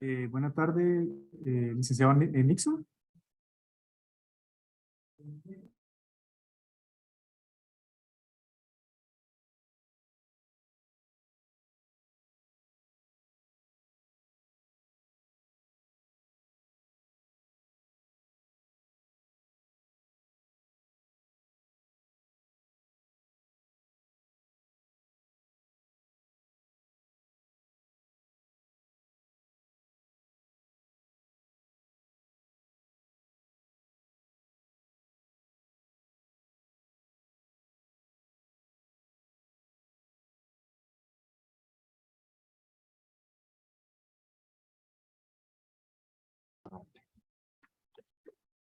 Buenas tardes, licenciado Nixon.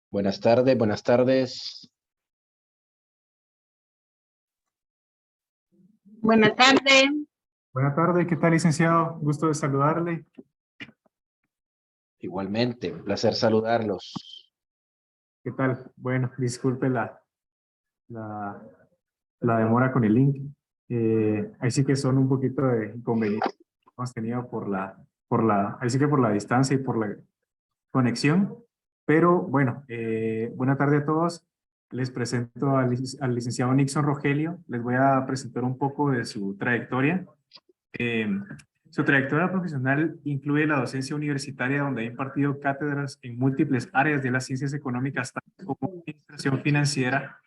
Buenas tardes, buenas tardes. Buenas tardes. Buenas tardes, ¿qué tal, licenciado? Gusto de saludarle. Igualmente, un placer saludarlos. ¿Qué tal? Bueno, disculpe la, la demora con el link. Ahí sí que son un poquito de inconvenientes que hemos tenido ahí sí que por la distancia y por la conexión. Pero bueno, buena tarde a todos. Les presento al licenciado Nixon Rogelio. Les voy a presentar un poco de su trayectoria. Eh, Su trayectoria profesional incluye la docencia universitaria, donde ha impartido cátedras en múltiples áreas de las ciencias económicas, tales como administración financiera,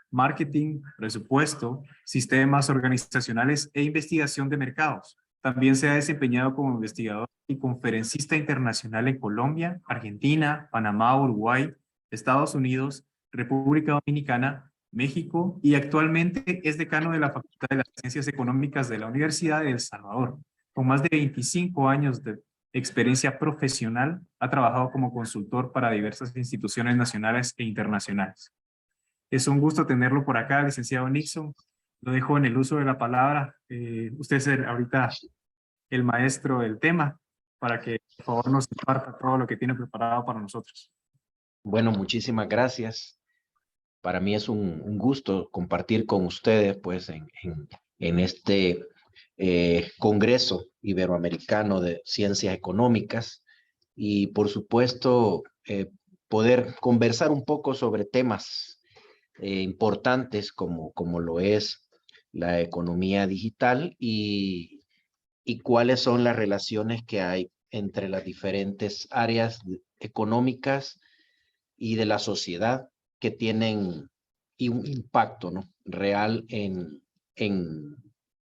marketing, presupuesto, sistemas organizacionales e investigación de mercados. También se ha desempeñado como investigador y conferencista internacional en Colombia, Argentina, Panamá, Uruguay, Estados Unidos, República Dominicana, México, y actualmente es decano de la Facultad de las Ciencias Económicas de la Universidad de El Salvador. Con más de 25 años de experiencia profesional, ha trabajado como consultor para diversas instituciones nacionales e internacionales. Es un gusto tenerlo por acá, licenciado Nixon. Lo dejo en el uso de la palabra. Usted es ahorita el maestro del tema, para que por favor nos comparta todo lo que tiene preparado para nosotros. Bueno, muchísimas gracias. Para mí es un gusto compartir con ustedes pues, en este Congreso Iberoamericano de Ciencias Económicas y, por supuesto, poder conversar un poco sobre temas importantes como lo es la economía digital y cuáles son las relaciones que hay entre las diferentes áreas económicas y de la sociedad que tienen y un impacto, ¿no?, real en, en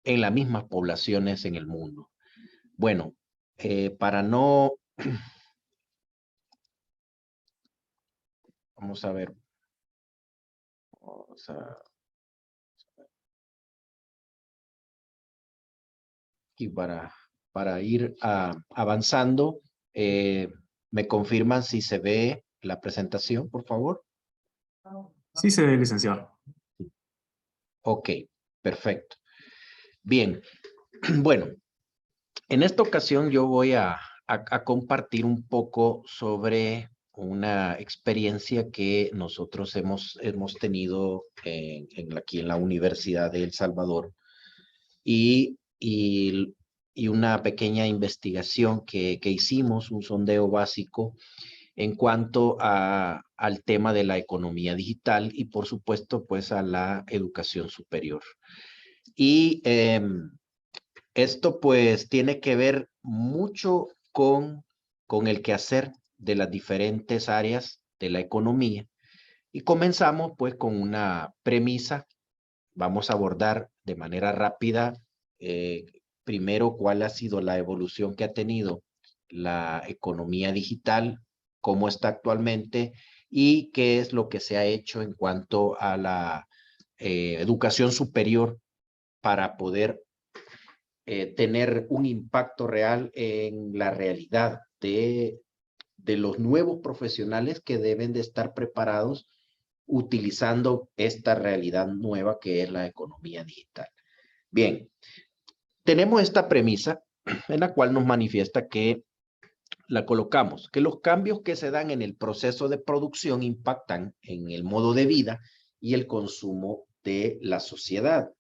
las mismas poblaciones en el mundo. Bueno, para no... Vamos a ver. Vamos a... Y para ir avanzando, ¿me confirman si se ve la presentación, por favor? Sí, se ve, licenciado. Ok, perfecto. Bien, bueno, en esta ocasión yo voy a compartir un poco sobre una experiencia que nosotros hemos tenido aquí en la Universidad de El Salvador y una pequeña investigación que hicimos, un sondeo básico en cuanto al tema de la economía digital y, por supuesto, pues a la educación superior. Y esto pues tiene que ver mucho con el quehacer de las diferentes áreas de la economía. Y comenzamos pues con una premisa. Vamos a abordar de manera rápida primero cuál ha sido la evolución que ha tenido la economía digital, cómo está actualmente y qué es lo que se ha hecho en cuanto a la educación superior para poder tener un impacto real en la realidad de los nuevos profesionales que deben de estar preparados utilizando esta realidad nueva que es la economía digital. Bien, tenemos esta premisa en la cual nos manifiesta que la colocamos, que los cambios que se dan en el proceso de producción impactan en el modo de vida y el consumo de la sociedad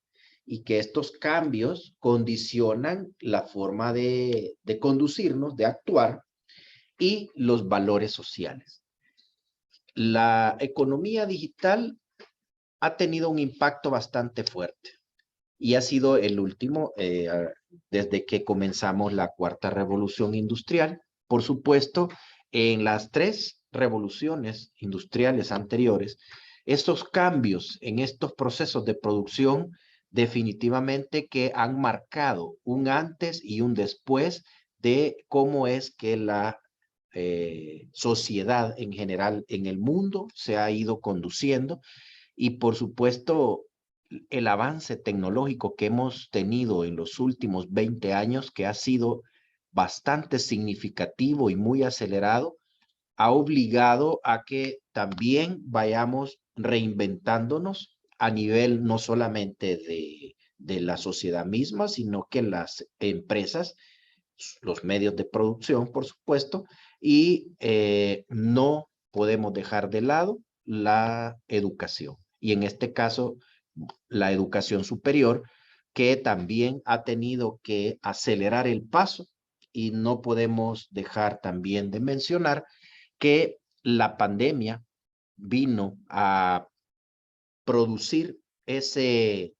y que estos cambios condicionan la forma de conducirnos, de actuar y los valores sociales. La economía digital ha tenido un impacto bastante fuerte y ha sido el último desde que comenzamos la cuarta revolución industrial. Por supuesto, en las tres revoluciones industriales anteriores, estos cambios en estos procesos de producción definitivamente que han marcado un antes y un después de cómo es que la sociedad en general en el mundo se ha ido conduciendo y por supuesto el avance tecnológico que hemos tenido en los últimos 20 años, que ha sido bastante significativo y muy acelerado, ha obligado a que también vayamos reinventándonos a nivel no solamente de la sociedad misma, sino que las empresas, los medios de producción, por supuesto, y no podemos dejar de lado la educación. Y en este caso, la educación superior, que también ha tenido que acelerar el paso y no podemos dejar también de mencionar que la pandemia vino a producir ese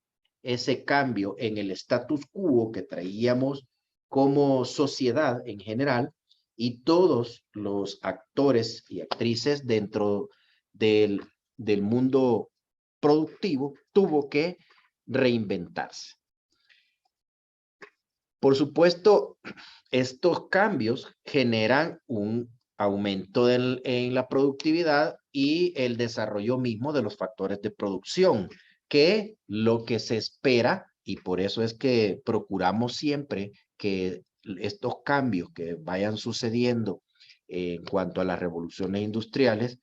cambio en el status quo que traíamos como sociedad en general y todos los actores y actrices dentro del, del mundo productivo tuvo que reinventarse. Por supuesto, estos cambios generan un aumento en la productividad y el desarrollo mismo de los factores de producción, que lo que se espera, y por eso es que procuramos siempre que estos cambios que vayan sucediendo en cuanto a las revoluciones industriales,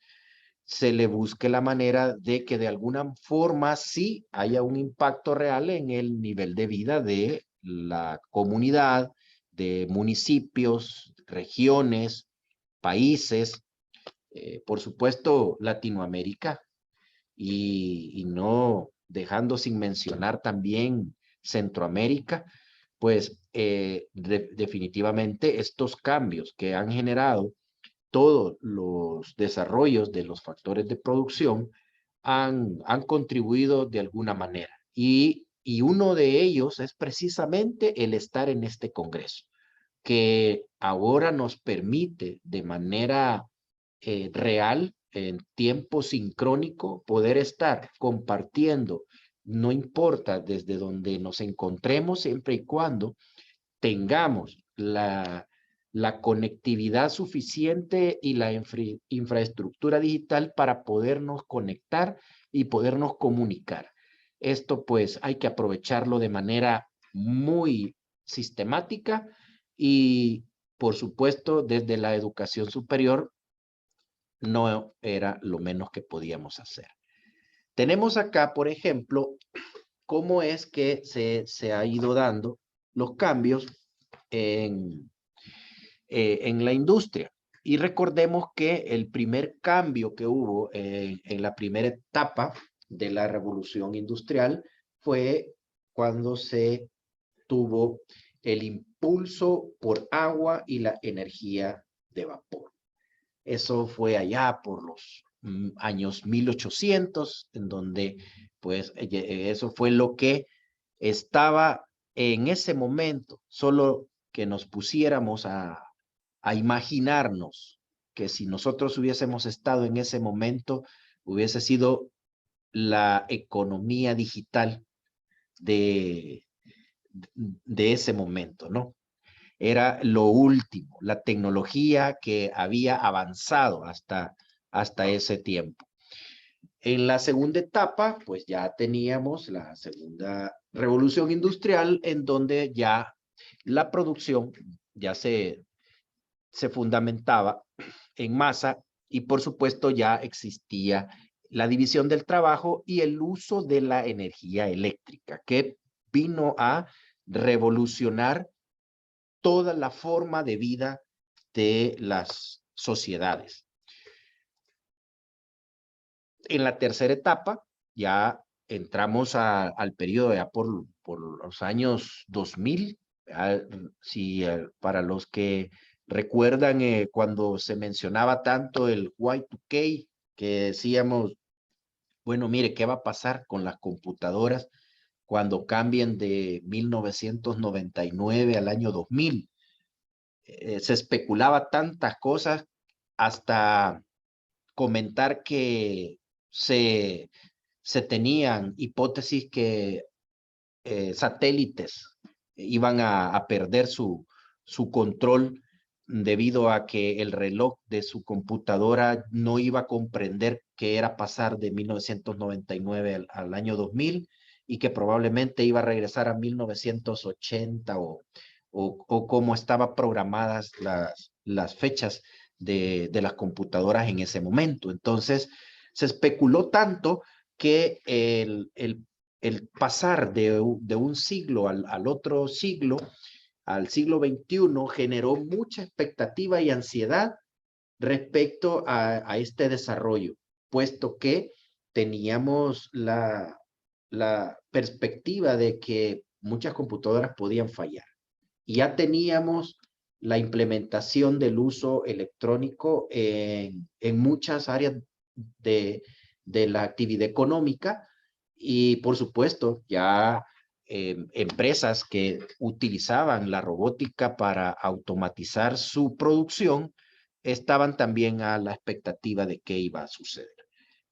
se le busque la manera de que de alguna forma sí haya un impacto real en el nivel de vida de la comunidad, de municipios, regiones, países, por supuesto Latinoamérica y no dejando sin mencionar también Centroamérica, pues definitivamente estos cambios que han generado todos los desarrollos de los factores de producción han contribuido de alguna manera. Y uno de ellos es precisamente el estar en este Congreso, que ahora nos permite de manera real, en tiempo sincrónico, poder estar compartiendo, no importa desde donde nos encontremos, siempre y cuando tengamos la conectividad suficiente y la infraestructura digital para podernos conectar y podernos comunicar. Esto pues hay que aprovecharlo de manera muy sistemática y por supuesto desde la educación superior no era lo menos que podíamos hacer. Tenemos acá, por ejemplo, cómo es que se ha ido dando los cambios en la industria. Y recordemos que el primer cambio que hubo en la primera etapa de la revolución industrial fue cuando se tuvo el impulso por agua y la energía de vapor. Eso fue allá por los años 1800, en donde pues eso fue lo que estaba en ese momento, solo que nos pusiéramos a imaginarnos que si nosotros hubiésemos estado en ese momento, hubiese sido la economía digital de, de ese momento, ¿no? Era lo último, la tecnología que había avanzado hasta ese tiempo. En la segunda etapa, pues ya teníamos la segunda revolución industrial, en donde ya la producción ya se fundamentaba en masa y por supuesto ya existía la división del trabajo y el uso de la energía eléctrica, que vino a revolucionar toda la forma de vida de las sociedades. En la tercera etapa ya entramos al periodo ya por los años 2000, para los que Recuerdan cuando se mencionaba tanto el Y2K, que decíamos, bueno, mire, ¿qué va a pasar con las computadoras cuando cambien de 1999 al año 2000? Se especulaba tantas cosas hasta comentar que se tenían hipótesis que satélites iban a perder su control debido a que el reloj de su computadora no iba a comprender qué era pasar de 1999 al año 2000 y que probablemente iba a regresar a 1980 o como estaban programadas las fechas de las computadoras en ese momento. Entonces, se especuló tanto que el pasar de un siglo al otro siglo, al siglo XXI, generó mucha expectativa y ansiedad respecto a este desarrollo, puesto que teníamos la perspectiva de que muchas computadoras podían fallar. Y ya teníamos la implementación del uso electrónico en muchas áreas de la actividad económica y por supuesto ya empresas que utilizaban la robótica para automatizar su producción estaban también a la expectativa de qué iba a suceder.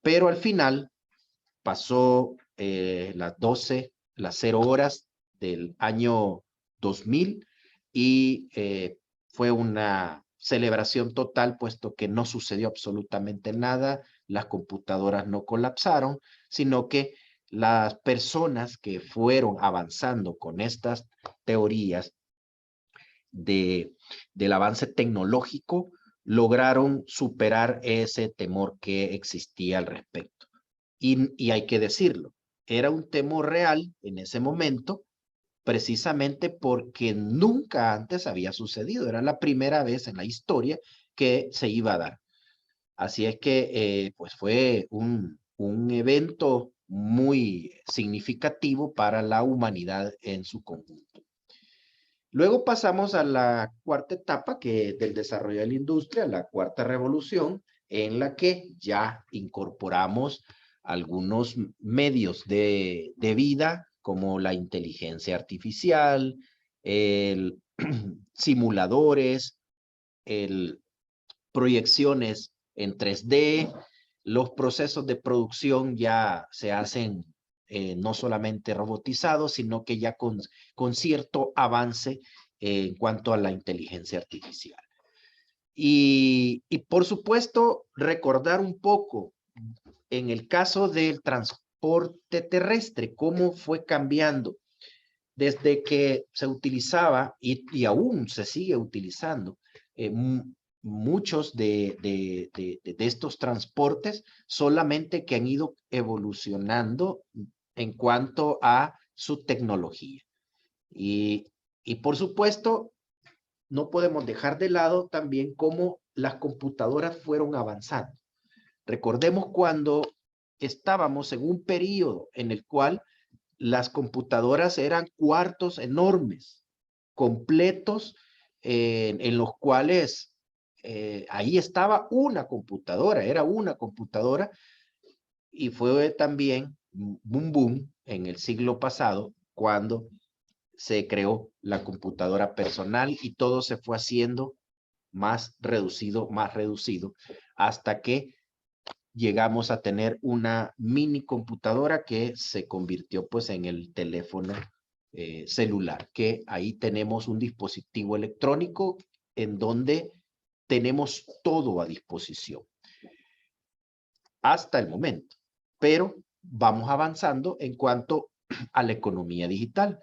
Pero al final pasó las 12, las 0 horas del año 2000 y fue una celebración total, puesto que no sucedió absolutamente nada, las computadoras no colapsaron, sino que las personas que fueron avanzando con estas teorías del avance tecnológico lograron superar ese temor que existía al respecto. Y hay que decirlo, era un temor real en ese momento, precisamente porque nunca antes había sucedido. Era la primera vez en la historia que se iba a dar. Así es que pues fue un evento muy significativo para la humanidad en su conjunto. Luego pasamos a la cuarta etapa del desarrollo de la industria, la cuarta revolución, en la que ya incorporamos algunos medios de vida como la inteligencia artificial, el, simuladores, proyecciones en 3D, los procesos de producción ya se hacen no solamente robotizados, sino que ya con cierto avance en cuanto a la inteligencia artificial. Y por supuesto, recordar un poco en el caso del transporte terrestre, cómo fue cambiando desde que se utilizaba y aún se sigue utilizando muchos de estos transportes, solamente que han ido evolucionando en cuanto a su tecnología. Y por supuesto, no podemos dejar de lado también cómo las computadoras fueron avanzando. Recordemos cuando estábamos en un periodo en el cual las computadoras eran cuartos enormes, completos, en los cuales ahí estaba una computadora, era una computadora, y fue también un boom en el siglo pasado cuando se creó la computadora personal y todo se fue haciendo más reducido, hasta que llegamos a tener una mini computadora que se convirtió pues en el teléfono celular, que ahí tenemos un dispositivo electrónico en donde tenemos todo a disposición hasta el momento, pero vamos avanzando en cuanto a la economía digital.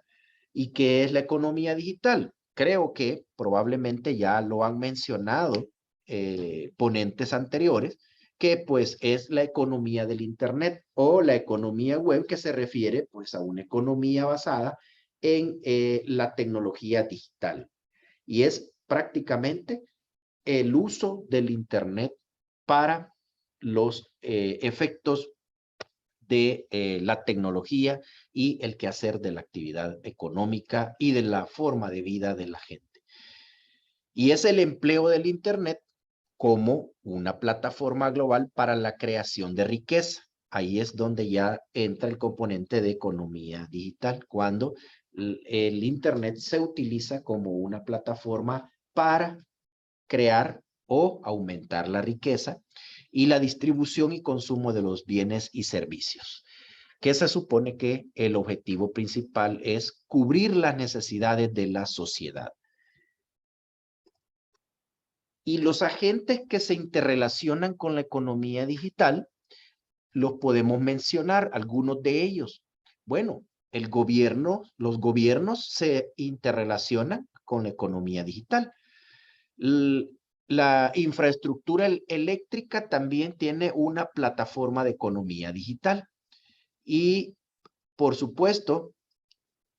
¿Y qué es la economía digital? Creo que probablemente ya lo han mencionado ponentes anteriores, que pues es la economía del Internet o la economía web, que se refiere pues a una economía basada en la tecnología digital. Y es prácticamente el uso del Internet para los efectos de la tecnología y el quehacer de la actividad económica y de la forma de vida de la gente. Y es el empleo del Internet como una plataforma global para la creación de riqueza. Ahí es donde ya entra el componente de economía digital, cuando el Internet se utiliza como una plataforma para crear o aumentar la riqueza y la distribución y consumo de los bienes y servicios, que se supone que el objetivo principal es cubrir las necesidades de la sociedad. Y los agentes que se interrelacionan con la economía digital, los podemos mencionar, algunos de ellos. Bueno, los gobiernos se interrelacionan con la economía digital. La infraestructura eléctrica también tiene una plataforma de economía digital. Y, por supuesto,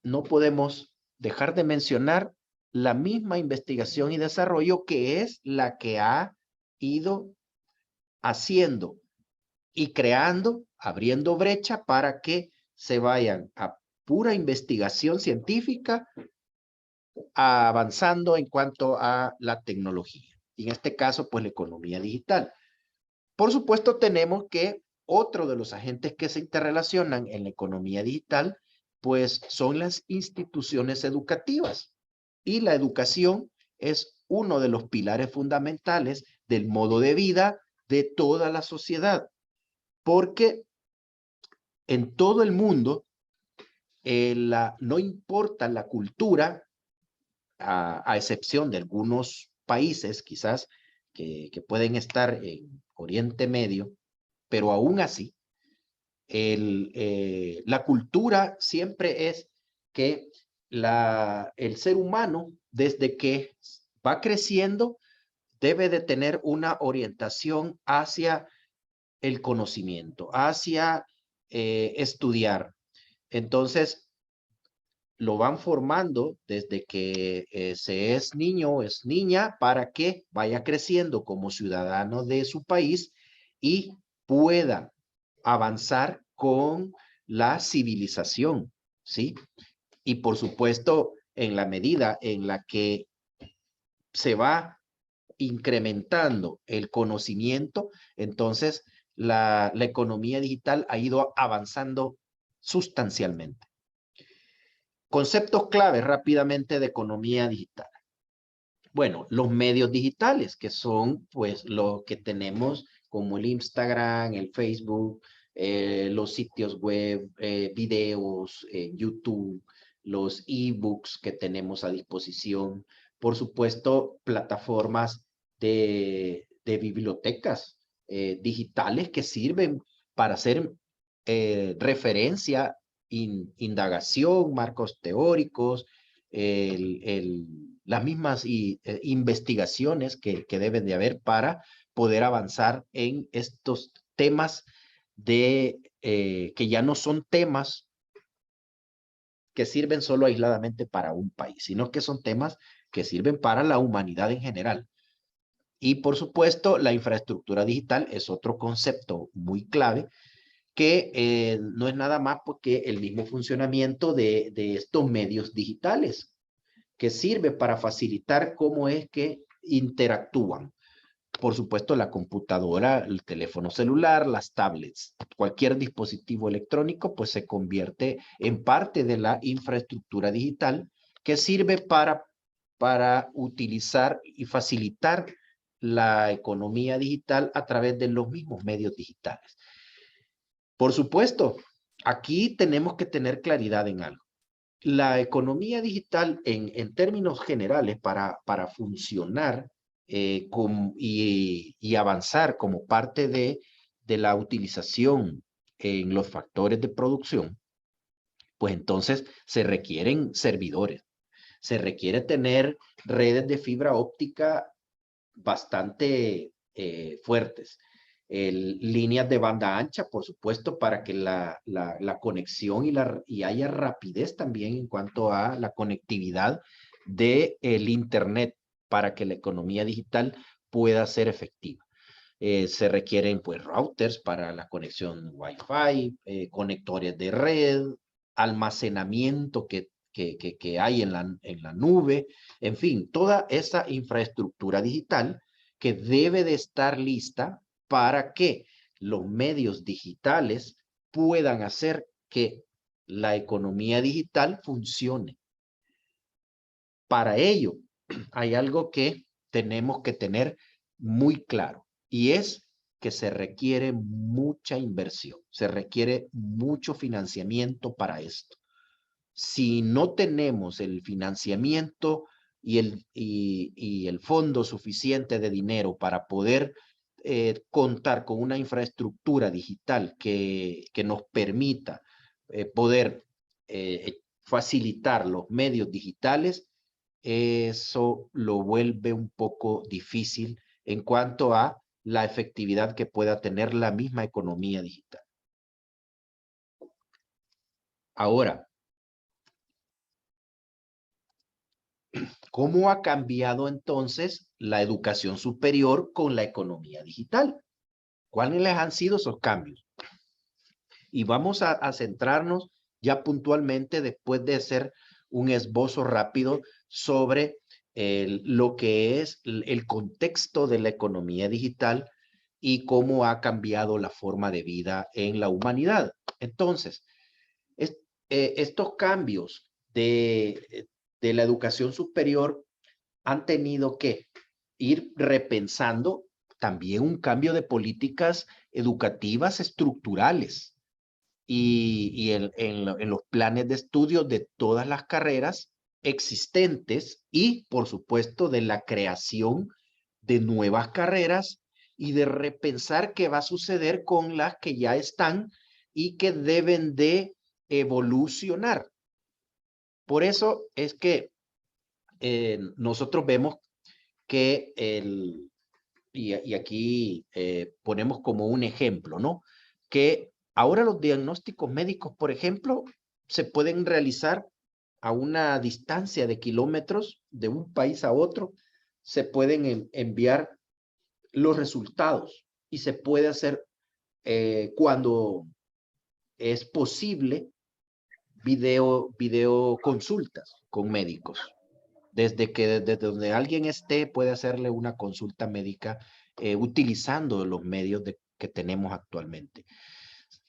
no podemos dejar de mencionar la misma investigación y desarrollo, que es la que ha ido haciendo y creando, abriendo brecha para que se vayan a pura investigación científica, avanzando en cuanto a la tecnología. Y en este caso, pues la economía digital. Por supuesto, tenemos que otro de los agentes que se interrelacionan en la economía digital, pues son las instituciones educativas. Y la educación es uno de los pilares fundamentales del modo de vida de toda la sociedad. Porque en todo el mundo, no importa la cultura, a excepción de algunos países quizás que pueden estar en Oriente Medio, pero aún así, la cultura siempre es que el ser humano, desde que va creciendo, debe de tener una orientación hacia el conocimiento, hacia estudiar. Entonces, lo van formando desde que se es niño o es niña para que vaya creciendo como ciudadano de su país y pueda avanzar con la civilización, ¿sí? Y por supuesto, en la medida en la que se va incrementando el conocimiento, entonces la economía digital ha ido avanzando sustancialmente. Conceptos claves rápidamente de economía digital. Bueno, los medios digitales, que son pues lo que tenemos como el Instagram, el Facebook, los sitios web, videos, YouTube, los ebooks que tenemos a disposición. Por supuesto, plataformas de bibliotecas digitales que sirven para hacer referencia, indagación, marcos teóricos, las mismas investigaciones que deben de haber para poder avanzar en estos temas que ya no son temas que sirven solo aisladamente para un país, sino que son temas que sirven para la humanidad en general. Y por supuesto, la infraestructura digital es otro concepto muy clave, que no es nada más porque el mismo funcionamiento de estos medios digitales, que sirve para facilitar cómo es que interactúan. Por supuesto, la computadora, el teléfono celular, las tablets, cualquier dispositivo electrónico, pues se convierte en parte de la infraestructura digital que sirve para utilizar y facilitar la economía digital a través de los mismos medios digitales. Por supuesto, aquí tenemos que tener claridad en algo. La economía digital en términos generales para funcionar y avanzar como parte de la utilización en los factores de producción, pues entonces se requieren servidores, se requiere tener redes de fibra óptica bastante fuertes. Líneas de banda ancha, por supuesto, para que la conexión y haya rapidez también en cuanto a la conectividad del Internet para que la economía digital pueda ser efectiva. Se requieren pues routers para la conexión Wi-Fi, conectores de red, almacenamiento que que hay en la nube, en fin, toda esa infraestructura digital que debe de estar lista para que los medios digitales puedan hacer que la economía digital funcione. Para ello, hay algo que tenemos que tener muy claro y es que se requiere mucha inversión, se requiere mucho financiamiento para esto. Si no tenemos el financiamiento y el fondo suficiente de dinero para poder contar con una infraestructura digital que nos permita poder facilitar los medios digitales, eso lo vuelve un poco difícil en cuanto a la efectividad que pueda tener la misma economía digital. Ahora, ¿cómo ha cambiado entonces la educación superior con la economía digital? ¿Cuáles han sido esos cambios? Y vamos a centrarnos ya puntualmente después de hacer un esbozo rápido sobre lo que es el contexto de la economía digital y cómo ha cambiado la forma de vida en la humanidad. Entonces, estos cambios de la educación superior han tenido que ir repensando también un cambio de políticas educativas estructurales y en los planes de estudio de todas las carreras existentes y, por supuesto, de la creación de nuevas carreras y de repensar qué va a suceder con las que ya están y que deben de evolucionar. Por eso es que nosotros vemos que y aquí ponemos como un ejemplo, ¿no? Que ahora los diagnósticos médicos, por ejemplo, se pueden realizar a una distancia de kilómetros de un país a otro, se pueden enviar los resultados y se puede hacer cuando es posible video consultas con médicos. Desde donde alguien esté, puede hacerle una consulta médica utilizando los medios que tenemos actualmente.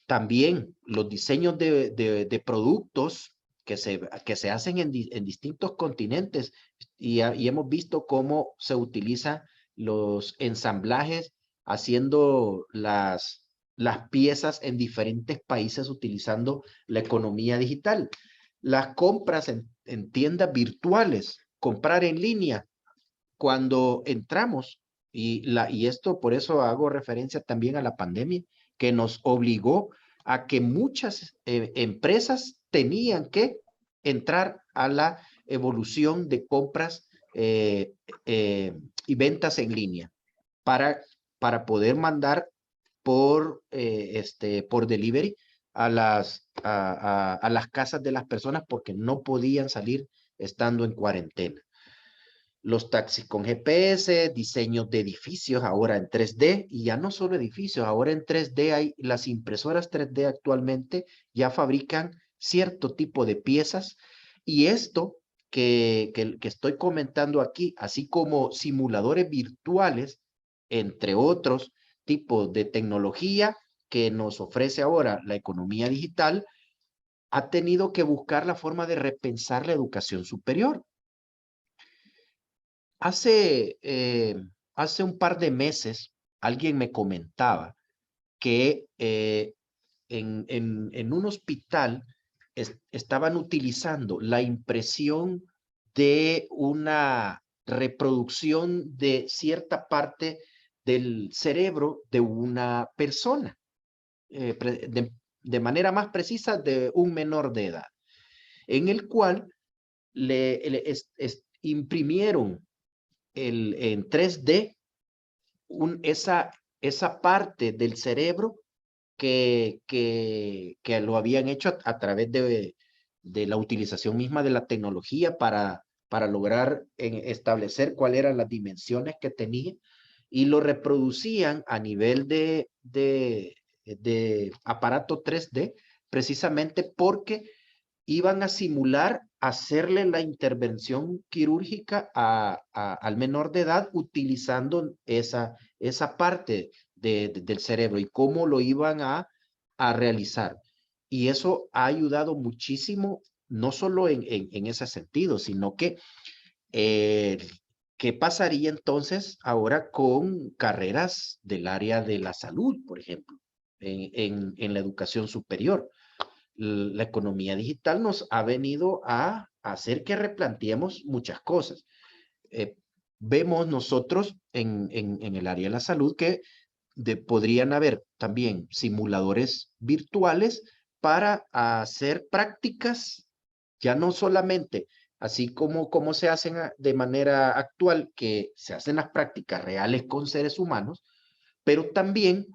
También los diseños de productos que se hacen en distintos continentes y hemos visto cómo se utilizan los ensamblajes haciendo las piezas en diferentes países utilizando la economía digital. Las compras en tiendas virtuales, comprar en línea, cuando entramos, y esto por eso hago referencia también a la pandemia, que nos obligó a que muchas empresas tenían que entrar a la evolución de compras y ventas en línea para poder mandar por delivery a las casas de las personas porque no podían salir estando en cuarentena. Los taxis con GPS, diseños de edificios ahora en 3D y ya no solo edificios, ahora en 3D hay las impresoras 3D actualmente ya fabrican cierto tipo de piezas y esto que estoy comentando aquí, así como simuladores virtuales, entre otros tipos de tecnología que nos ofrece ahora la economía digital, ha tenido que buscar la forma de repensar la educación superior. Hace un par de meses alguien me comentaba que en un hospital estaban utilizando la impresión de una reproducción de cierta parte del cerebro de una persona, de manera más precisa de un menor de edad, en el cual imprimieron en 3D esa parte del cerebro que lo habían hecho a través de la utilización misma de la tecnología para lograr establecer cuáles eran las dimensiones que tenía y lo reproducían a nivel de aparato 3D precisamente porque iban a simular hacerle la intervención quirúrgica al menor de edad utilizando esa parte del cerebro y cómo lo iban a realizar. Y eso ha ayudado muchísimo, no solo en ese sentido, sino que ¿qué pasaría entonces ahora con carreras del área de la salud, por ejemplo, en la educación superior? La economía digital nos ha venido a hacer que replanteemos muchas cosas. Vemos nosotros en el área de la salud que podrían haber también simuladores virtuales para hacer prácticas, ya no solamente así como se hacen de manera actual, que se hacen las prácticas reales con seres humanos, pero también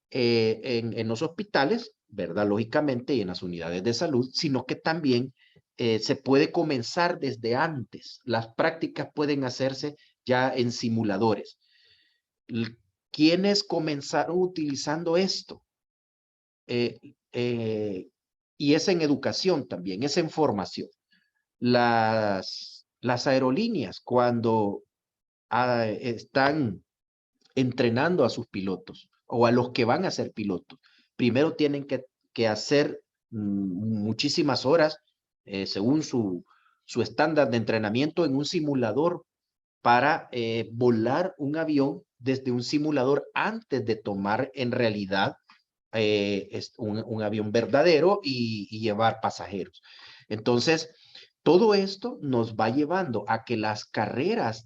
en los hospitales, ¿verdad? Lógicamente, y en las unidades de salud, sino que también se puede comenzar desde antes. Las prácticas pueden hacerse ya en simuladores. ¿Quiénes comenzaron utilizando esto? Eh, eh, y es en educación también, es en formación. Las aerolíneas, cuando están entrenando a sus pilotos o a los que van a ser pilotos, primero tienen que hacer muchísimas horas según su estándar de entrenamiento en un simulador para volar un avión desde un simulador antes de tomar en realidad un avión verdadero y llevar pasajeros. Entonces, todo esto nos va llevando a que las carreras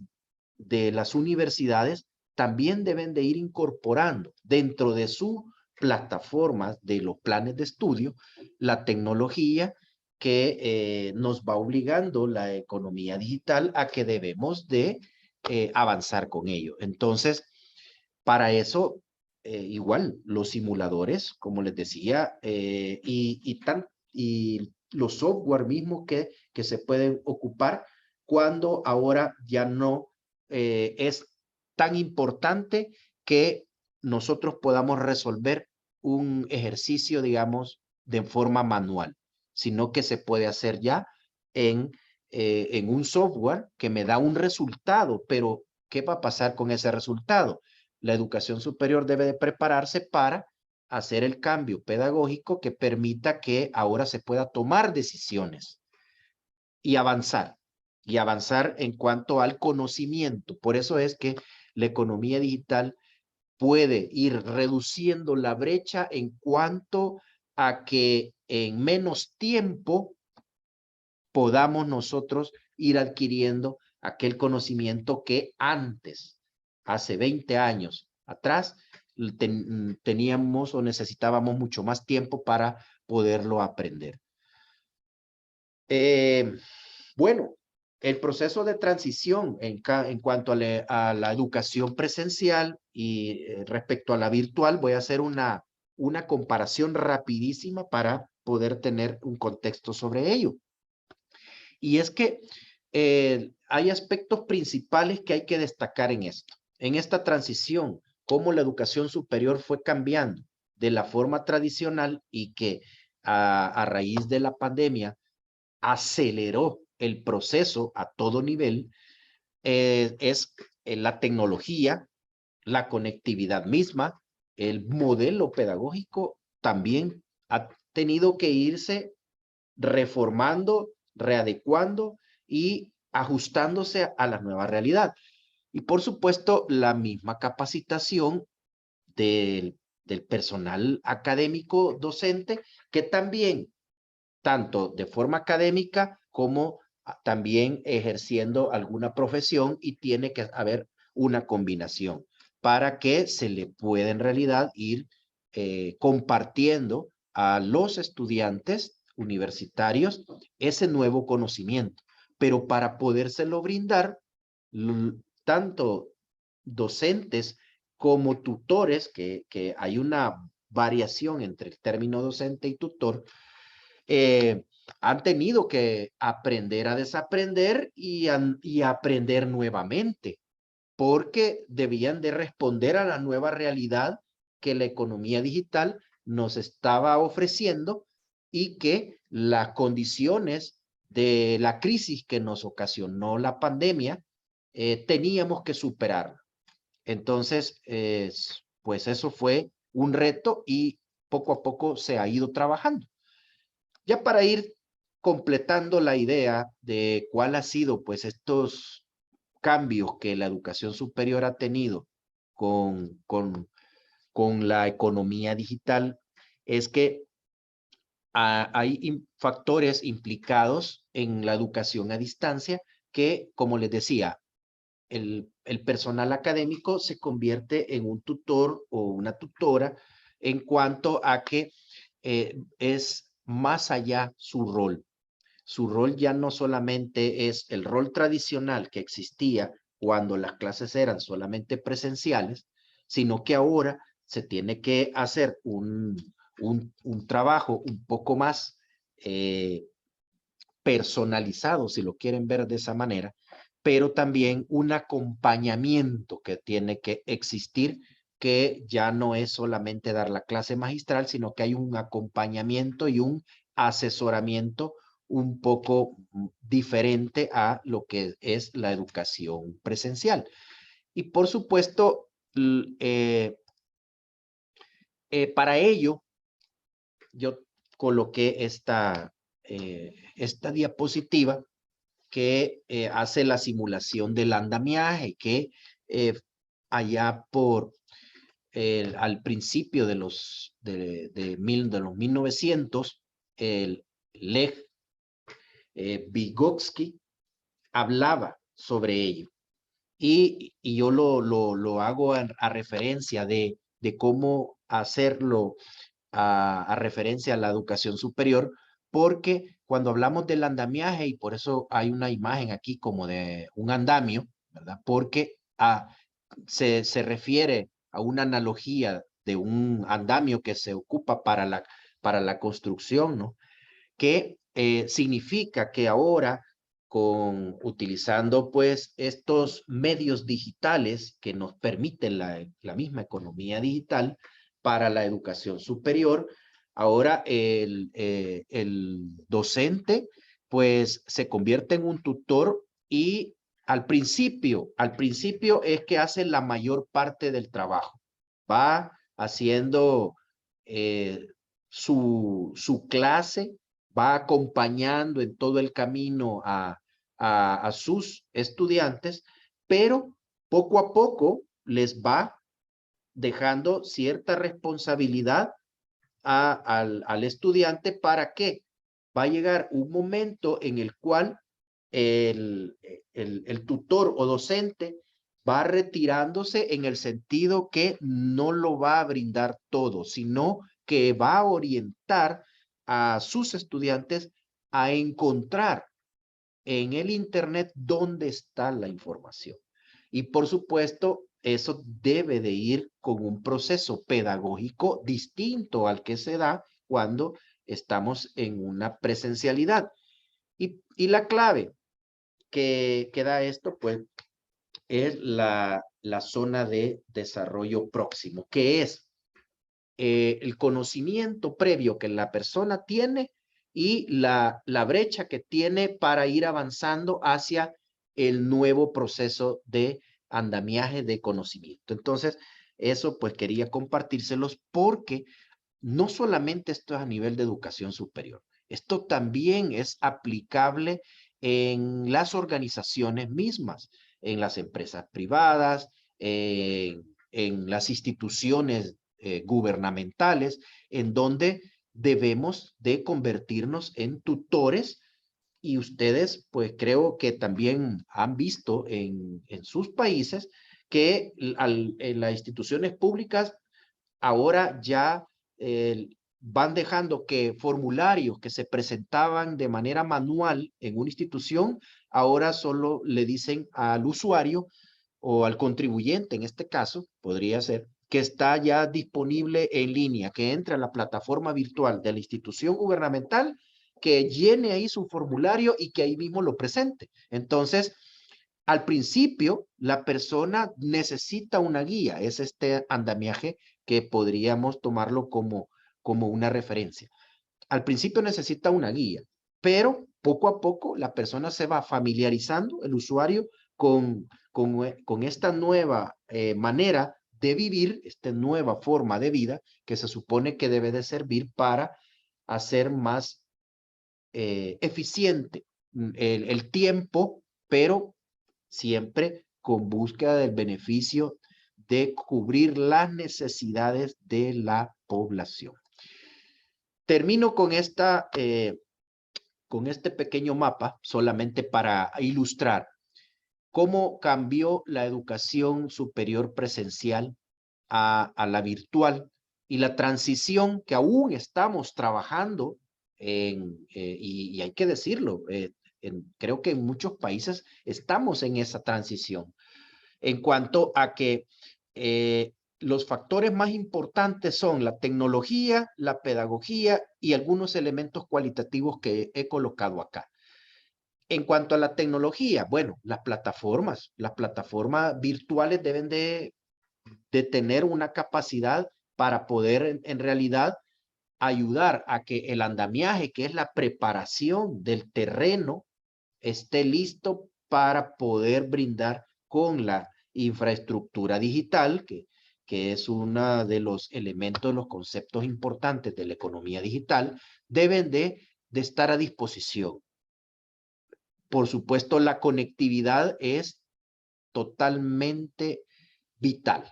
de las universidades también deben de ir incorporando dentro de sus plataformas de los planes de estudio la tecnología que nos va obligando la economía digital a que debemos de avanzar con ello. Entonces, para eso, igual, los simuladores, como les decía, y los software mismos que se pueden ocupar cuando ahora ya no es tan importante que nosotros podamos resolver un ejercicio, digamos, de forma manual, sino que se puede hacer ya en un software que me da un resultado, pero ¿qué va a pasar con ese resultado? La educación superior debe de prepararse para hacer el cambio pedagógico que permita que ahora se pueda tomar decisiones y avanzar en cuanto al conocimiento. Por eso es que la economía digital puede ir reduciendo la brecha en cuanto a que en menos tiempo podamos nosotros ir adquiriendo aquel conocimiento que antes, hace 20 años atrás, teníamos o necesitábamos mucho más tiempo para poderlo aprender. Bueno, el proceso de transición en cuanto a la educación presencial y respecto a la virtual, voy a hacer una comparación rapidísima para poder tener un contexto sobre ello. Y es que hay aspectos principales que hay que destacar en esto. En esta transición, cómo la educación superior fue cambiando de la forma tradicional y que a raíz de la pandemia aceleró el proceso a todo nivel, es la tecnología, la conectividad misma, el modelo pedagógico también ha tenido que irse reformando, readecuando y ajustándose a la nueva realidad. Y por supuesto, la misma capacitación del personal académico docente, que también, tanto de forma académica como también ejerciendo alguna profesión, y tiene que haber una combinación para que se le pueda en realidad ir compartiendo a los estudiantes universitarios ese nuevo conocimiento. Pero para podérselo brindar, tanto docentes como tutores, que hay una variación entre el término docente y tutor, han tenido que aprender a desaprender y aprender nuevamente, porque debían de responder a la nueva realidad que la economía digital nos estaba ofreciendo y que las condiciones de la crisis que nos ocasionó la pandemia, teníamos que superarla. Entonces, pues eso fue un reto y poco a poco se ha ido trabajando. Ya para ir completando la idea de cuál ha sido pues estos cambios que la educación superior ha tenido con la economía digital, es que hay factores implicados en la educación a distancia que, como les decía, el personal académico se convierte en un tutor o una tutora en cuanto a que es más allá su rol. Su rol ya no solamente es el rol tradicional que existía cuando las clases eran solamente presenciales, sino que ahora se tiene que hacer un trabajo un poco más personalizado, si lo quieren ver de esa manera, pero también un acompañamiento que tiene que existir, que ya no es solamente dar la clase magistral, sino que hay un acompañamiento y un asesoramiento un poco diferente a lo que es la educación presencial. Y por supuesto, para ello, yo coloqué esta diapositiva que hace la simulación del andamiaje, que allá al principio de los 1900, el Lech Vygotsky hablaba sobre ello. Y yo lo hago a referencia de cómo hacerlo a referencia a la educación superior, porque cuando hablamos del andamiaje, y por eso hay una imagen aquí como de un andamio, ¿verdad? Porque se refiere a una analogía de un andamio que se ocupa para la construcción, ¿no? Que significa que ahora utilizando pues estos medios digitales que nos permiten la misma economía digital para la educación superior, ahora el docente pues se convierte en un tutor y al principio es que hace la mayor parte del trabajo. Va haciendo su clase, va acompañando en todo el camino a sus estudiantes, pero poco a poco les va dejando cierta responsabilidad al estudiante. ¿Para qué? Va a llegar un momento en el cual el tutor o docente va retirándose en el sentido que no lo va a brindar todo, sino que va a orientar a sus estudiantes a encontrar en el Internet dónde está la información. Y por supuesto, eso debe de ir con un proceso pedagógico distinto al que se da cuando estamos en una presencialidad. Y la clave que da esto, pues, es la zona de desarrollo próximo, que es el conocimiento previo que la persona tiene y la brecha que tiene para ir avanzando hacia el nuevo proceso de andamiaje de conocimiento. Entonces, eso pues quería compartírselos porque no solamente esto es a nivel de educación superior, esto también es aplicable en las organizaciones mismas, en las empresas privadas, en las instituciones gubernamentales, en donde debemos de convertirnos en tutores. Y ustedes, pues creo que también han visto en sus países que en las instituciones públicas ahora ya van dejando que formularios que se presentaban de manera manual en una institución, ahora solo le dicen al usuario o al contribuyente, en este caso, podría ser, que está ya disponible en línea, que entre a la plataforma virtual de la institución gubernamental, que llene ahí su formulario y que ahí mismo lo presente. Entonces, al principio, la persona necesita una guía, es este andamiaje que podríamos tomarlo como una referencia. Al principio necesita una guía, pero poco a poco la persona se va familiarizando, el usuario, con esta nueva manera de vivir, esta nueva forma de vida que se supone que debe de servir para hacer más eficiente el tiempo, pero siempre con búsqueda del beneficio de cubrir las necesidades de la población. Termino con con este pequeño mapa solamente para ilustrar cómo cambió la educación superior presencial a la virtual y la transición que aún estamos trabajando y hay que decirlo, creo que en muchos países estamos en esa transición en cuanto a que los factores más importantes son la tecnología, la pedagogía y algunos elementos cualitativos que he colocado acá. En cuanto a la tecnología, bueno, las plataformas virtuales deben de tener una capacidad para poder en realidad ayudar a que el andamiaje, que es la preparación del terreno, esté listo para poder brindar con la infraestructura digital, que es uno de los elementos, los conceptos importantes de la economía digital, deben de estar a disposición. Por supuesto, la conectividad es totalmente vital.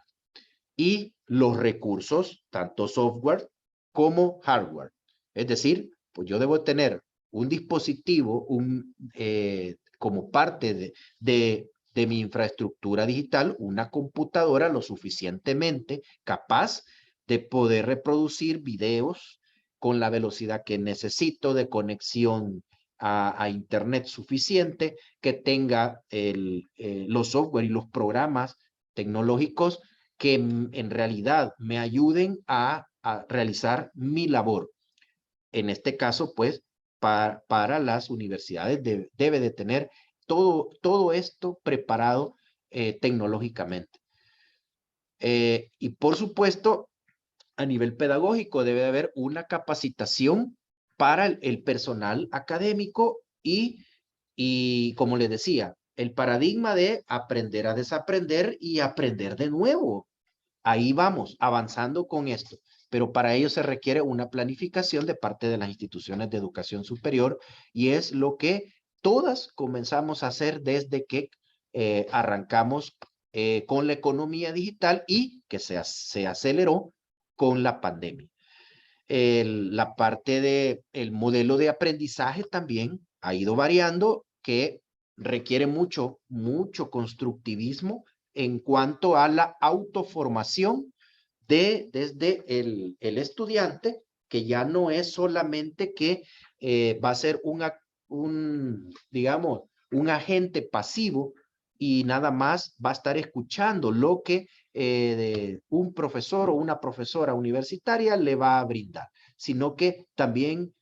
Y los recursos, tanto software como hardware. Es decir, pues yo debo tener un dispositivo como parte de mi infraestructura digital, una computadora lo suficientemente capaz de poder reproducir videos con la velocidad que necesito de conexión a internet suficiente, que tenga los software y los programas tecnológicos que en realidad me ayuden a realizar mi labor. En este caso, pues, para las universidades debe de tener todo esto preparado tecnológicamente. Y por supuesto, a nivel pedagógico debe de haber una capacitación para el personal académico y como les decía, el paradigma de aprender a desaprender y aprender de nuevo. Ahí vamos, avanzando con esto. Pero para ello se requiere una planificación de parte de las instituciones de educación superior y es lo que todas comenzamos a hacer desde que arrancamos con la economía digital y que se aceleró con la pandemia. La parte del modelo de aprendizaje también ha ido variando, que requiere mucho constructivismo en cuanto a la autoformación desde el estudiante, que ya no es solamente que va a ser digamos, un agente pasivo y nada más va a estar escuchando lo que un profesor o una profesora universitaria le va a brindar, sino que también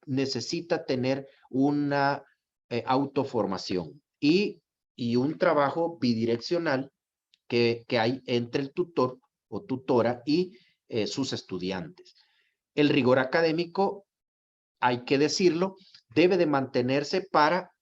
necesita tener una autoformación y un trabajo bidireccional que hay entre el tutor o tutora y sus estudiantes. El rigor académico, hay que decirlo, debe de mantenerse para,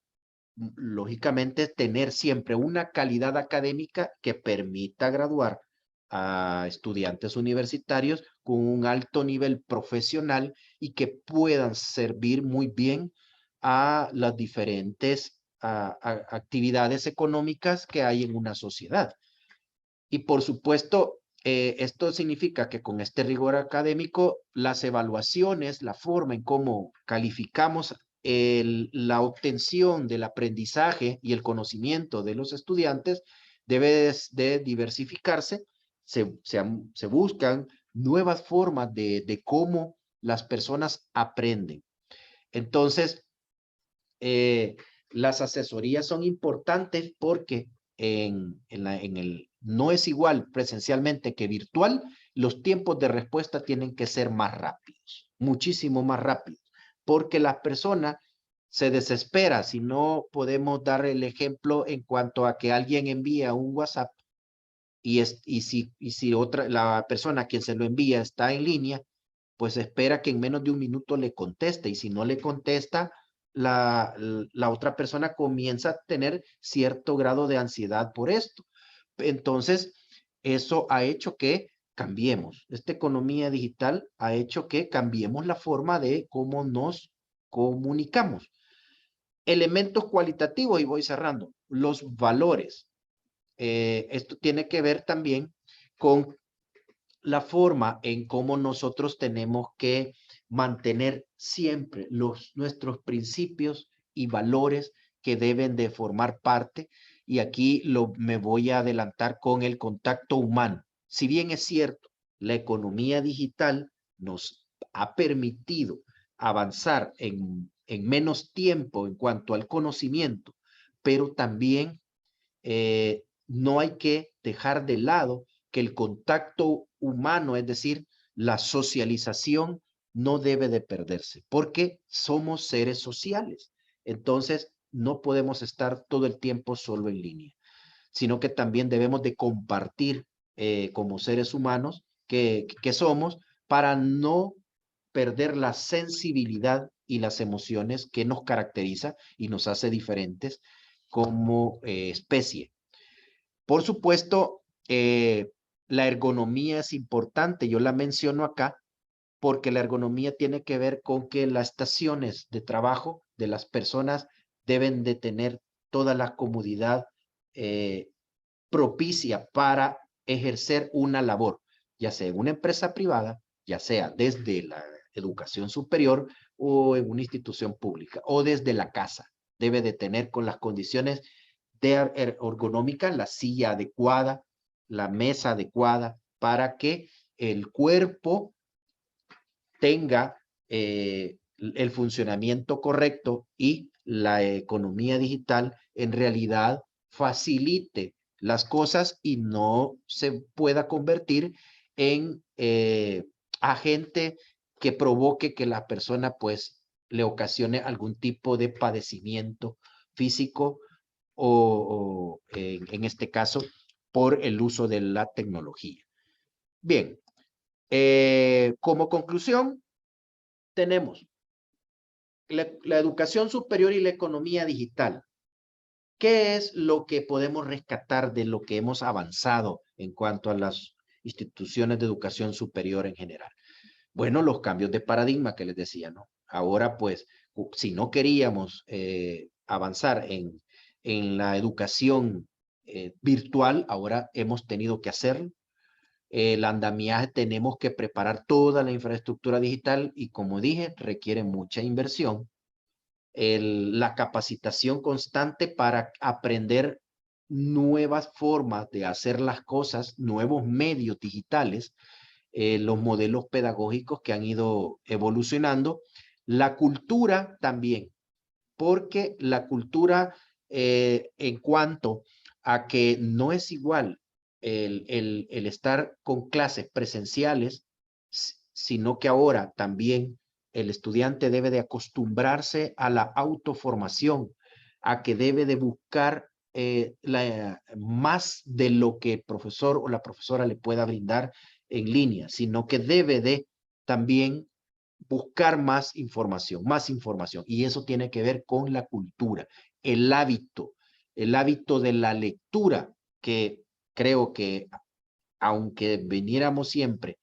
lógicamente, tener siempre una calidad académica que permita graduar a estudiantes universitarios con un alto nivel profesional y que puedan servir muy bien a las diferentes actividades económicas que hay en una sociedad. Y por supuesto, esto significa que con este rigor académico, las evaluaciones, la forma en cómo calificamos la obtención del aprendizaje y el conocimiento de los estudiantes debe de diversificarse. Se buscan nuevas formas de cómo las personas aprenden. Entonces, las asesorías son importantes porque no es igual presencialmente que virtual, los tiempos de respuesta tienen que ser más rápidos, muchísimo más rápidos, porque la persona se desespera si no podemos dar el ejemplo en cuanto a que alguien envía un WhatsApp y si la persona a quien se lo envía está en línea, pues espera que en menos de un minuto le conteste y si no le contesta, la otra persona comienza a tener cierto grado de ansiedad por esto. Entonces, eso ha hecho que cambiemos. Esta economía digital ha hecho que cambiemos la forma de cómo nos comunicamos. Elementos cualitativos, y voy cerrando, los valores. Esto tiene que ver también con la forma en cómo nosotros tenemos que mantener siempre nuestros principios y valores que deben de formar parte. Y aquí me voy a adelantar con el contacto humano. Si bien es cierto, la economía digital nos ha permitido avanzar en menos tiempo en cuanto al conocimiento, pero también no hay que dejar de lado que el contacto humano, es decir, la socialización, no debe de perderse, porque somos seres sociales. Entonces, no podemos estar todo el tiempo solo en línea, sino que también debemos de compartir como seres humanos que somos, para no perder la sensibilidad y las emociones que nos caracteriza y nos hace diferentes como especie. Por supuesto, la ergonomía es importante. Yo la menciono acá porque la ergonomía tiene que ver con que las estaciones de trabajo de las personas deben de tener toda la comodidad propicia para ejercer una labor, ya sea en una empresa privada, ya sea desde la educación superior o en una institución pública, o desde la casa. Debe de tener con las condiciones de ergonómica, la silla adecuada, la mesa adecuada, para que el cuerpo tenga el funcionamiento correcto y la economía digital en realidad facilite las cosas y no se pueda convertir en agente que provoque que la persona pues le ocasione algún tipo de padecimiento físico o en este caso por el uso de la tecnología. Bien, como conclusión, tenemos la educación superior y la economía digital. ¿Qué es lo que podemos rescatar de lo que hemos avanzado en cuanto a las instituciones de educación superior en general? Bueno, los cambios de paradigma que les decía, ¿no? Ahora, pues, si no queríamos avanzar en la educación virtual, ahora hemos tenido que hacerlo. El andamiaje, tenemos que preparar toda la infraestructura digital y, como dije, requiere mucha inversión. La capacitación constante para aprender nuevas formas de hacer las cosas, nuevos medios digitales, los modelos pedagógicos que han ido evolucionando, la cultura también, porque la cultura en cuanto a que no es igual el estar con clases presenciales, sino que ahora también el estudiante debe de acostumbrarse a la autoformación, a que debe de buscar más de lo que el profesor o la profesora le pueda brindar en línea, sino que debe de también buscar más información. Y eso tiene que ver con la cultura, el hábito de la lectura, que creo que aunque viniéramos siempre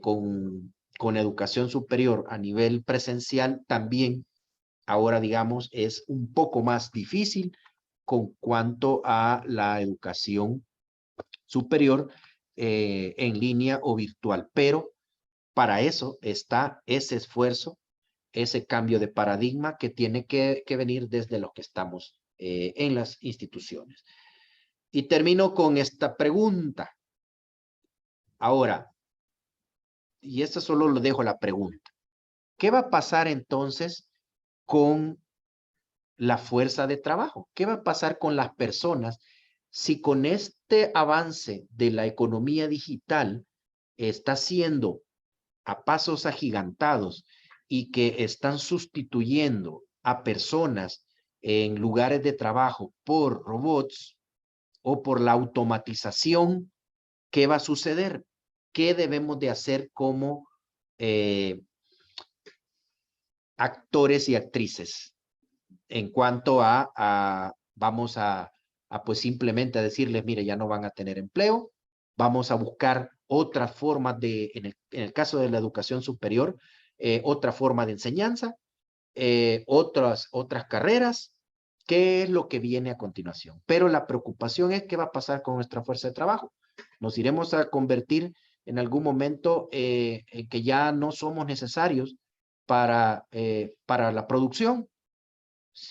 con educación superior a nivel presencial, también ahora, digamos, es un poco más difícil con cuanto a la educación superior en línea o virtual. Pero para eso está ese esfuerzo, ese cambio de paradigma que tiene que venir desde los que estamos en las instituciones. Y termino con esta pregunta. Ahora, y esto solo lo dejo la pregunta. ¿Qué va a pasar entonces con la fuerza de trabajo? ¿Qué va a pasar con las personas si con este avance de la economía digital está siendo a pasos agigantados y que están sustituyendo a personas en lugares de trabajo por robots o por la automatización? ¿Qué va a suceder? ¿Qué debemos de hacer como actores y actrices? en cuanto vamos a pues simplemente a decirles, mire, ya no van a tener empleo, vamos a buscar otras formas en el caso de la educación superior, otra forma de enseñanza, otras carreras, qué es lo que viene a continuación. Pero la preocupación es qué va a pasar con nuestra fuerza de trabajo. Nos iremos a convertir en algún momento en que ya no somos necesarios para la producción.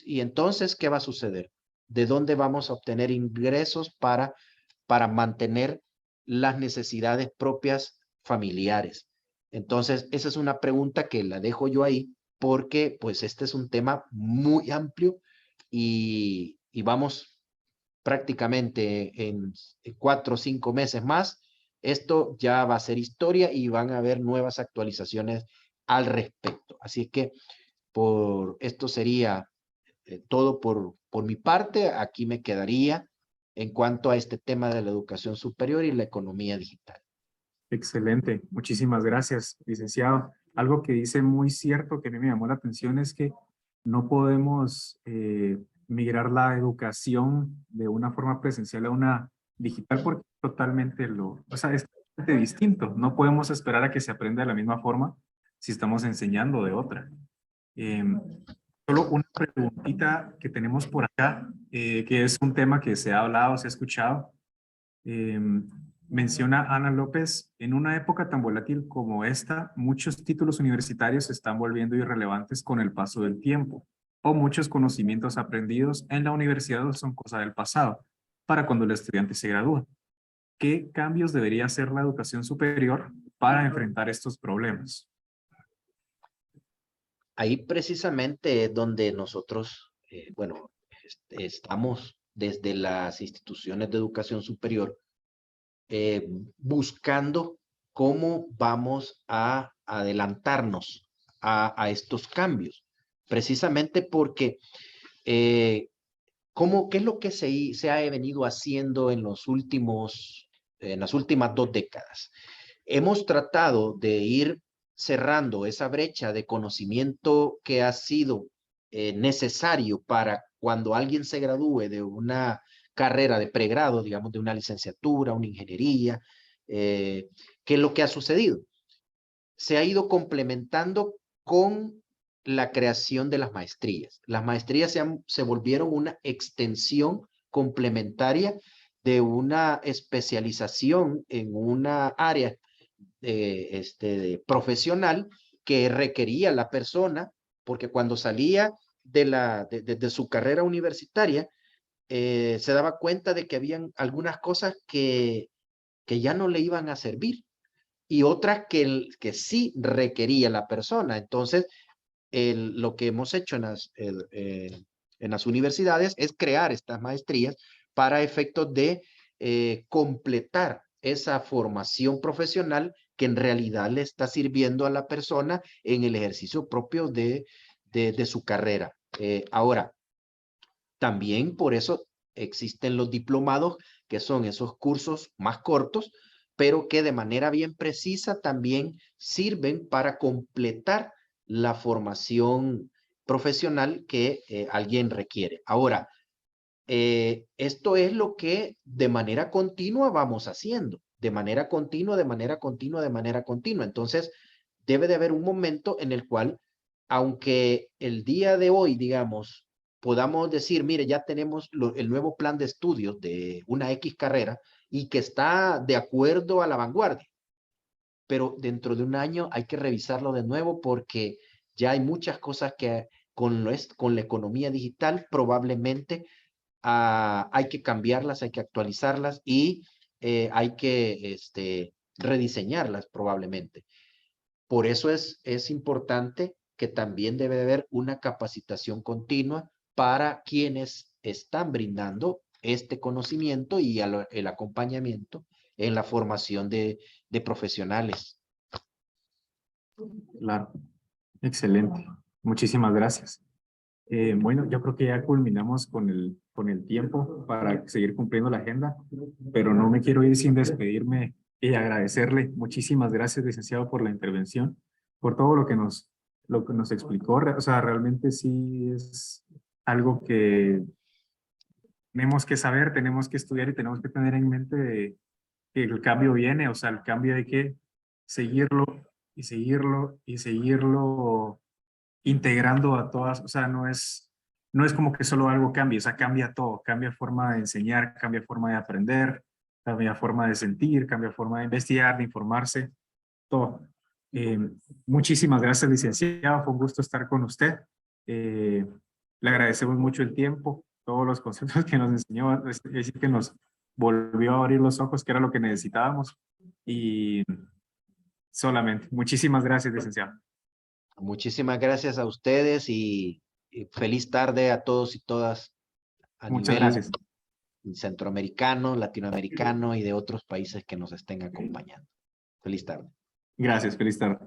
Y entonces, ¿qué va a suceder? ¿De dónde vamos a obtener ingresos para mantener las necesidades propias familiares? Entonces, esa es una pregunta que la dejo yo ahí porque pues este es un tema muy amplio y vamos prácticamente en 4 o 5 meses más. Esto ya va a ser historia y van a haber nuevas actualizaciones al respecto. Así que por esto sería todo por mi parte. Aquí me quedaría en cuanto a este tema de la educación superior y la economía digital. Excelente, muchísimas gracias, licenciado. Algo que dice muy cierto que a mí me llamó la atención es que no podemos migrar la educación de una forma presencial a una digital porque totalmente o sea, es totalmente distinto. No podemos esperar a que se aprenda de la misma forma si estamos enseñando de otra. Solo una preguntita que tenemos por acá, que es un tema que se ha hablado, se ha escuchado. Menciona Ana López, en una época tan volátil como esta, muchos títulos universitarios se están volviendo irrelevantes con el paso del tiempo, o muchos conocimientos aprendidos en la universidad son cosa del pasado, para cuando el estudiante se gradúa. ¿Qué cambios debería hacer la educación superior para enfrentar estos problemas? Ahí precisamente es donde nosotros, bueno, estamos desde las instituciones de educación superior buscando cómo vamos a adelantarnos a estos cambios, precisamente porque ¿qué es lo que se ha venido haciendo en las últimas 2 décadas? Hemos tratado de ir cerrando esa brecha de conocimiento que ha sido necesario para cuando alguien se gradúe de una carrera de pregrado, digamos, de una licenciatura, una ingeniería. ¿Qué es lo que ha sucedido? Se ha ido complementando con la creación de las maestrías. Las maestrías se volvieron una extensión complementaria de una especialización en una área profesional que requería la persona, porque cuando salía de su carrera universitaria, se daba cuenta de que habían algunas cosas que ya no le iban a servir y otras que sí requería la persona. Entonces, lo que hemos hecho en las universidades es crear estas maestrías para efectos de completar esa formación profesional que en realidad le está sirviendo a la persona en el ejercicio propio de su carrera. Ahora, también por eso existen los diplomados, que son esos cursos más cortos, pero que de manera bien precisa también sirven para completar la formación profesional que alguien requiere. Ahora, esto es lo que de manera continua vamos haciendo, de manera continua, de manera continua, de manera continua. Entonces, debe de haber un momento en el cual, aunque el día de hoy, digamos, podamos decir, mire, ya tenemos el nuevo plan de estudios de una X carrera y que está de acuerdo a la vanguardia, pero dentro de un año hay que revisarlo de nuevo porque ya hay muchas cosas que con la economía digital probablemente hay que cambiarlas, hay que actualizarlas y hay que rediseñarlas probablemente. Por eso es importante que también debe de haber una capacitación continua para quienes están brindando este conocimiento y el acompañamiento en la formación de profesionales. Claro, excelente. Muchísimas gracias. Bueno, yo creo que ya culminamos con el tiempo para seguir cumpliendo la agenda, pero no me quiero ir sin despedirme y agradecerle. Muchísimas gracias, licenciado, por la intervención, por todo lo que nos explicó. O sea, realmente sí algo que tenemos que saber, tenemos que estudiar y tenemos que tener en mente que el cambio viene, o sea, el cambio hay que seguirlo y seguirlo y seguirlo integrando a todas, o sea, no es como que solo algo cambie, o sea, cambia todo, cambia forma de enseñar, cambia forma de aprender, cambia forma de sentir, cambia forma de investigar, de informarse, todo. Eh, Muchísimas gracias, licenciado, fue un gusto estar con usted. Eh, Le agradecemos mucho el tiempo, todos los conceptos que nos enseñó, es decir, que nos volvió a abrir los ojos, que era lo que necesitábamos. Y solamente, muchísimas gracias, licenciado. Muchísimas gracias a ustedes y feliz tarde a todos y todas a Muchas nivel gracias. centroamericano, latinoamericano y de otros países que nos estén acompañando. Feliz tarde. Gracias, feliz tarde.